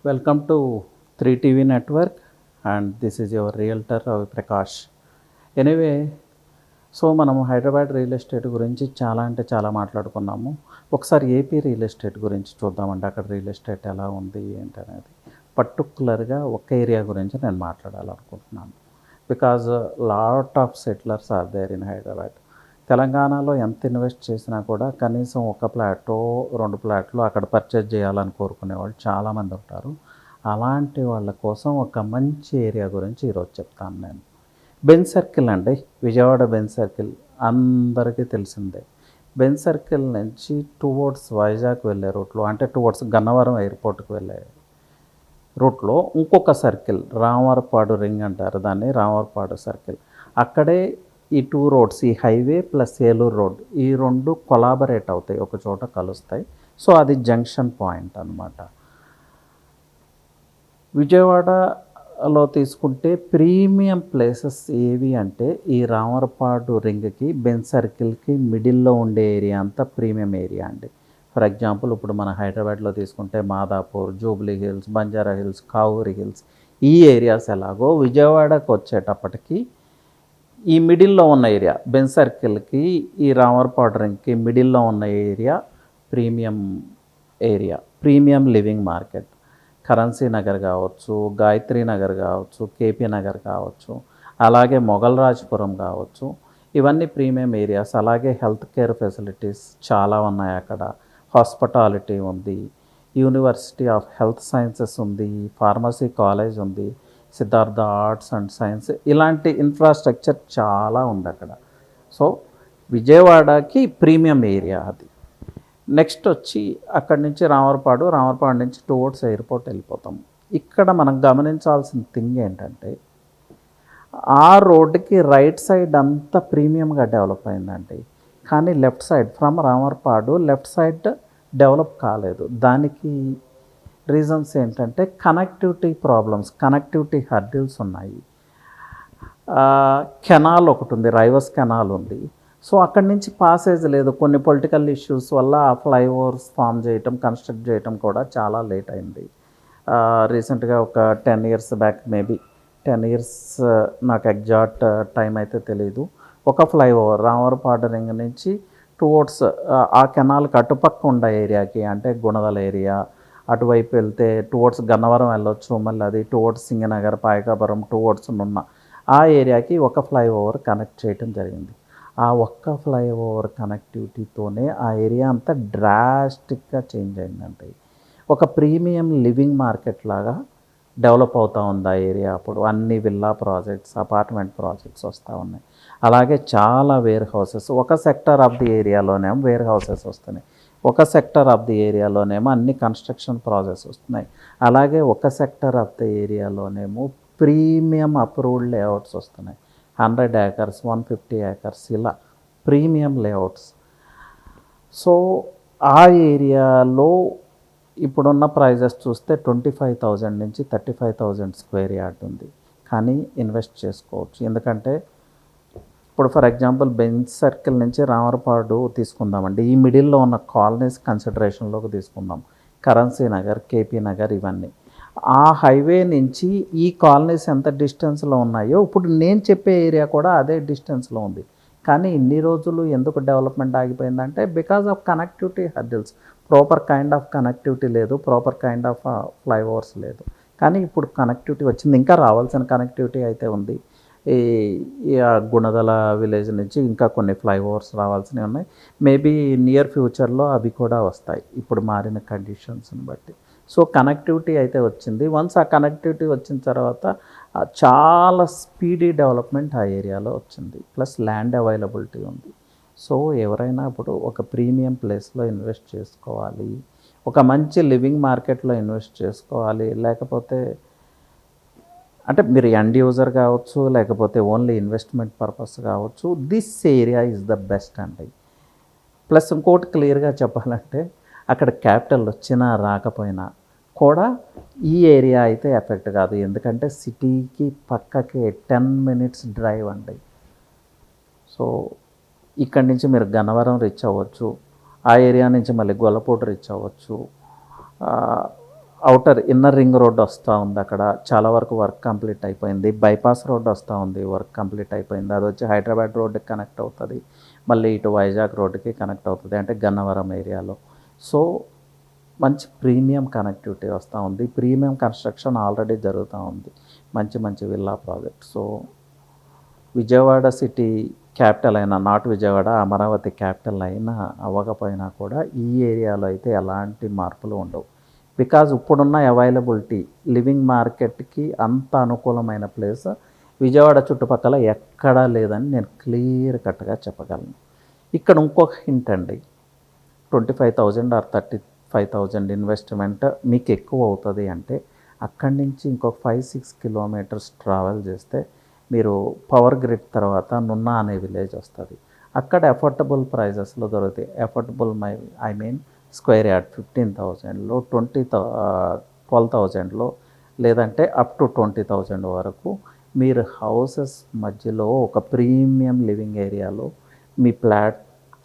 Welcome to 3TV Network, and this is your realtor Ravi Prakash. Anyway మనం Hyderabad real estate గురించి చాలా అంటే చాలా మాట్లాడుకున్నాము. ఒకసారి ఏపీ రియల్ ఎస్టేట్ గురించి చూద్దామండి. అక్కడ రియల్ ఎస్టేట్ ఎలా ఉంది ఏంటి అనేది పర్టికులర్గా ఒక ఏరియా గురించి నేను మాట్లాడాలనుకుంటున్నాను. Because lot of settlers are there in Hyderabad. తెలంగాణలో ఎంత ఇన్వెస్ట్ చేసినా కూడా కనీసం ఒక ఫ్లాటో 2 ఫ్లాట్లు అక్కడ పర్చేజ్ చేయాలని కోరుకునే వాళ్ళు చాలామంది ఉంటారు. అలాంటి వాళ్ళ కోసం ఒక మంచి ఏరియా గురించి ఈరోజు చెప్తాను నేను. బెంజ్ సర్కిల్ అండి, విజయవాడ బెంజ్ సర్కిల్ అందరికీ తెలిసిందే. బెంజ్ సర్కిల్ నుంచి టువర్డ్స్ వైజాగ్ వెళ్ళే రూట్లో, అంటే టువర్డ్స్ గన్నవరం ఎయిర్పోర్ట్కి వెళ్ళే రూట్లో ఇంకొక సర్కిల్, రామవరపాడు రింగ్ అంటారు దాన్ని, రామవరపాడు సర్కిల్. అక్కడే ఈ 2 రోడ్స్, ఈ హైవే ప్లస్ ఏలూరు రోడ్, ఈ 2 కొలాబరేట్ అవుతాయి, ఒక చోట కలుస్తాయి. సో అది జంక్షన్ పాయింట్ అనమాట. విజయవాడలో తీసుకుంటే ప్రీమియం ప్లేసెస్ ఏవి అంటే ఈ రామవరపాడు రింగ్కి, బెంజ్ సర్కిల్కి మిడిల్లో ఉండే ఏరియా అంతా ప్రీమియం ఏరియా అండి. ఫర్ ఎగ్జాంపుల్ ఇప్పుడు మన హైదరాబాద్లో తీసుకుంటే Madhapur, Jubilee hills, Banjara hills, Kavuri hills, ఈ ఏరియాస్ ఎలాగో విజయవాడకు వచ్చేటప్పటికి ఈ మిడిల్లో ఉన్న ఏరియా, బెంజ్ సర్కిల్కి ఈ రామవరపాడు రింగ్కి మిడిల్లో ఉన్న area premium area, premium living market. Currency Nagar కావచ్చు, గాయత్రి నగర్ కావచ్చు, కేపీ నగర్ కావచ్చు, అలాగే మొఘల్ రాజ్పురం కావచ్చు, ఇవన్నీ ప్రీమియం ఏరియాస్. అలాగే హెల్త్ కేర్ ఫెసిలిటీస్ చాలా ఉన్నాయి అక్కడ. హాస్పిటాలిటీ ఉంది, యూనివర్సిటీ ఆఫ్ హెల్త్ సైన్సెస్ ఉంది, ఫార్మసీ కాలేజ్ ఉంది, సిద్ధార్థ ఆర్ట్స్ అండ్ సైన్స్, ఇలాంటి ఇన్ఫ్రాస్ట్రక్చర్ చాలా ఉంది అక్కడ. సో విజయవాడకి ప్రీమియం ఏరియా అది. నెక్స్ట్ వచ్చి అక్కడి నుంచి రామవరపాడు నుంచి టువర్డ్స్ ఎయిర్పోర్ట్ వెళ్ళిపోతాం. ఇక్కడ మనం గమనించాల్సిన థింగ్ ఏంటంటే ఆ రోడ్డుకి రైట్ సైడ్ అంతా ప్రీమియంగా డెవలప్ అయిందండి. కానీ left side from Ramavarapadu left side develop కాలేదు. దానికి రీజన్స్ ఏంటంటే కనెక్టివిటీ ప్రాబ్లమ్స్, కనెక్టివిటీ హర్డిల్స్ ఉన్నాయి. కెనాల్ ఒకటి ఉంది, రైవర్స్ కెనాల్ ఉంది. సో అక్కడి నుంచి పాసేజ్ లేదు. కొన్ని పొలిటికల్ ఇష్యూస్ వల్ల ఆ ఫ్లైఓవర్స్ ఫామ్ చేయటం, కన్స్ట్రక్ట్ చేయటం కూడా చాలా లేట్ అయింది. రీసెంట్గా ఒక 10 years బ్యాక్, మేబీ 10 years, నాకు ఎగ్జాక్ట్ టైం అయితే తెలీదు, ఒక ఫ్లైఓవర్ రామవరపాడు రింగ్ నుంచి టువర్డ్స్ ఆ కెనాల్కి అటుపక్క ఉన్న ఏరియాకి, అంటే గుణదల ఏరియా అటువైపు వెళ్తే టువర్డ్స్ గన్నవరం వెళ్ళొచ్చు, మళ్ళీ అది టువర్డ్స్ సింగనగర్, పాయకాపురం టువర్డ్స్ ఉన్న ఆ ఏరియాకి ఒక ఫ్లైఓవర్ కనెక్ట్ చేయటం జరిగింది. ఆ ఒక్క ఫ్లైఓవర్ కనెక్టివిటీతోనే ఆ ఏరియా అంతా డ్రాస్టిక్గా చేంజ్ అయిందండి. ఒక ప్రీమియం లివింగ్ మార్కెట్ లాగా డెవలప్ అవుతూ ఉంది ఆ ఏరియా. అప్పుడు అన్ని విల్లా ప్రాజెక్ట్స్, అపార్ట్మెంట్ ప్రాజెక్ట్స్ వస్తూ ఉన్నాయి. అలాగే చాలా వేర్ హౌసెస్, ఒక సెక్టర్ ఆఫ్ ది ఏరియాలోనేమో వేర్ హౌసెస్ వస్తున్నాయి, ఒక సెక్టర్ ఆఫ్ ది ఏరియాలోనేమో అన్ని కన్స్ట్రక్షన్ ప్రాసెస్ వస్తున్నాయి. అలాగే ఒక సెక్టర్ ఆఫ్ ది ఏరియాలోనేమో ప్రీమియం అప్రూవ్డ్ లేఅవుట్స్ వస్తున్నాయి. 100 acres, 150 acres, ఇలా ప్రీమియం లేఅవుట్స్. సో ఆ ఏరియాలో ఇప్పుడున్న ప్రైజెస్ చూస్తే 25,000 నుంచి 35,000 స్క్వేర్ యార్డ్ ఉంది. కానీ ఇన్వెస్ట్ చేసుకోవచ్చు. ఎందుకంటే ఇప్పుడు ఫర్ ఎగ్జాంపుల్ బెంజ్ సర్కిల్ నుంచి రామవరపాడు తీసుకుందామండి. ఈ మిడిల్లో ఉన్న కాలనీస్ కన్సిడరేషన్లోకి తీసుకుందాం. కరెన్సీ నగర్, కేపీ నగర్, ఇవన్నీ ఆ హైవే నుంచి ఈ కాలనీస్ ఎంత డిస్టెన్స్లో ఉన్నాయో ఇప్పుడు నేను చెప్పే ఏరియా కూడా అదే డిస్టెన్స్లో ఉంది. కానీ ఇన్ని రోజులు ఎందుకు డెవలప్మెంట్ ఆగిపోయిందంటే because of connectivity hurdles. Proper kind of connectivity లేదు, ప్రాపర్ కైండ్ ఆఫ్ ఫ్లైఓవర్స్ లేదు. కానీ ఇప్పుడు కనెక్టివిటీ వచ్చింది, ఇంకా రావాల్సిన కనెక్టివిటీ అయితే ఉంది. ఈ గుణదల విలేజ్ నుంచి ఇంకా కొన్ని ఫ్లైఓవర్స్ రావాల్సినవి ఉన్నాయి. మేబీ నియర్ ఫ్యూచర్లో అవి కూడా వస్తాయి ఇప్పుడు మారిన కండిషన్స్ని బట్టి. సో కనెక్టివిటీ అయితే వచ్చింది. వన్స్ ఆ కనెక్టివిటీ వచ్చిన తర్వాత చాలా స్పీడీ డెవలప్మెంట్ ఆ ఏరియాలో వచ్చింది. ప్లస్ ల్యాండ్ అవైలబిలిటీ ఉంది. సో ఎవరైనా ఇప్పుడు ఒక ప్రీమియం ప్లేస్లో ఇన్వెస్ట్ చేసుకోవాలి, ఒక మంచి లివింగ్ మార్కెట్లో ఇన్వెస్ట్ చేసుకోవాలి, లేకపోతే అంటే మీరు ఎండ్ యూజర్ కావచ్చు, లేకపోతే ఓన్లీ ఇన్వెస్ట్మెంట్ పర్పస్ కావచ్చు, this area is the best అండి. ప్లస్ ఇంకోటి క్లియర్గా చెప్పాలంటే అక్కడ క్యాపిటల్ వచ్చినా రాకపోయినా కూడా ఈ ఏరియా అయితే ఎఫెక్ట్ కాదు. ఎందుకంటే సిటీకి పక్కకి 10 minutes డ్రైవ్ అండి. సో ఇక్కడి నుంచి మీరు గన్నవరం రీచ్ అవ్వచ్చు, ఆ ఏరియా నుంచి మళ్ళీ గొల్లపూడి రీచ్ అవ్వచ్చు, అవుటర్ ఇన్నర్ రింగ్ రోడ్ వస్తూ ఉంది, అక్కడ చాలా వరకు వర్క్ కంప్లీట్ అయిపోయింది. బైపాస్ రోడ్ వస్తూ ఉంది, వర్క్ కంప్లీట్ అయిపోయింది. అది వచ్చి హైదరాబాద్ రోడ్డుకి కనెక్ట్ అవుతుంది, మళ్ళీ ఇటు వైజాగ్ రోడ్డుకి కనెక్ట్ అవుతుంది, అంటే గన్నవరం ఏరియాలో. సో మంచి ప్రీమియం కనెక్టివిటీ వస్తూ ఉంది. ప్రీమియం కన్స్ట్రక్షన్ ఆల్రెడీ జరుగుతూ ఉంది, మంచి మంచి villa project. So Vijayawada city capital అయినా, నాట్ విజయవాడ, అమరావతి క్యాపిటల్ అయినా అవ్వకపోయినా కూడా ఈ ఏరియాలో అయితే ఎలాంటి మార్పులు ఉండవు. బికాజ్ ఇప్పుడున్న అవైలబిలిటీ లివింగ్ మార్కెట్కి అంత అనుకూలమైన ప్లేస్ విజయవాడ చుట్టుపక్కల ఎక్కడా లేదని నేను క్లియర్ కట్గా చెప్పగలను. ఇక్కడ ఇంకొక హింట్ అండి, 25,000 ఆర్ 35,000 ఇన్వెస్ట్మెంట్ మీకు ఎక్కువ అవుతుంది అంటే అక్కడి నుంచి ఇంకొక 5-6 కిలోమీటర్స్ ట్రావెల్ చేస్తే మీరు పవర్ గ్రిడ్ తర్వాత నున్నా అనే విలేజ్ వస్తుంది. అక్కడ అఫోర్డబుల్ ప్రైజెస్లో దొరుకుతాయి. Affordable I mean square yard 15,000లో 12,000లో లేదంటే అప్ టు 20,000 వరకు మీరు హౌసెస్ మధ్యలో ఒక ప్రీమియం లివింగ్ ఏరియాలో మీ ఫ్లాట్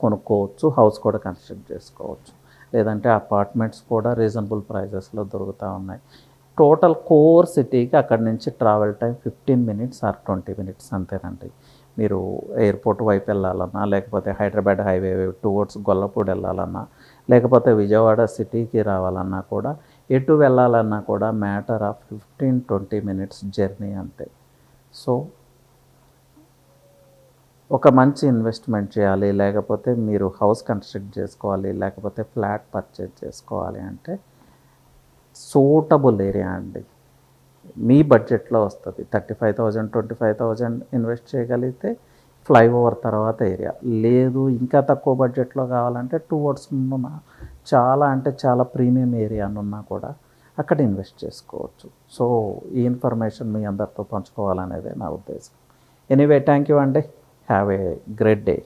కొనుక్కోవచ్చు, హౌస్ కూడా కన్స్ట్రక్ట్ చేసుకోవచ్చు. లేదంటే అపార్ట్మెంట్స్ కూడా రీజనబుల్ ప్రైజెస్లో దొరుకుతూ ఉన్నాయి. టోటల్ కోర్ సిటీకి అక్కడి నుంచి travel time 15 minutes or 20 minutes అంతేనండి. మీరు ఎయిర్పోర్ట్ వైపు వెళ్ళాలన్నా, లేకపోతే హైదరాబాద్ హైవే టువర్డ్స్ గొల్లపూడి వెళ్ళాలన్నా, లేకపోతే విజయవాడ సిటీకి రావాలన్నా కూడా, ఎటు వెళ్ళాలన్నా కూడా మ్యాటర్ ఆఫ్ 15-20 మినిట్స్ జర్నీ అంతే. సో ఒక మంచి ఇన్వెస్ట్మెంట్ చేయాలి, లేకపోతే మీరు హౌస్ కన్స్ట్రక్ట్ చేసుకోవాలి, లేకపోతే ఫ్లాట్ పర్చేజ్ చేసుకోవాలి అంటే సూటబుల్ ఏరియా అండి. మీ బడ్జెట్లో వస్తుంది. 35,000 25,000 ఇన్వెస్ట్ చేయగలిగితే ఫ్లైఓవర్ తర్వాత ఏరియా. లేదు ఇంకా తక్కువ బడ్జెట్లో కావాలంటే టువర్డ్స్ ఉన్న చాలా అంటే చాలా ప్రీమియం ఏరియా ఉన్నా కూడా అక్కడ ఇన్వెస్ట్ చేసుకోవచ్చు. సో ఈ ఇన్ఫర్మేషన్ మీ అందరితో పంచుకోవాలనేదే నా ఉద్దేశం. ఎనీవే, థ్యాంక్ యూ అండి. Have a great day.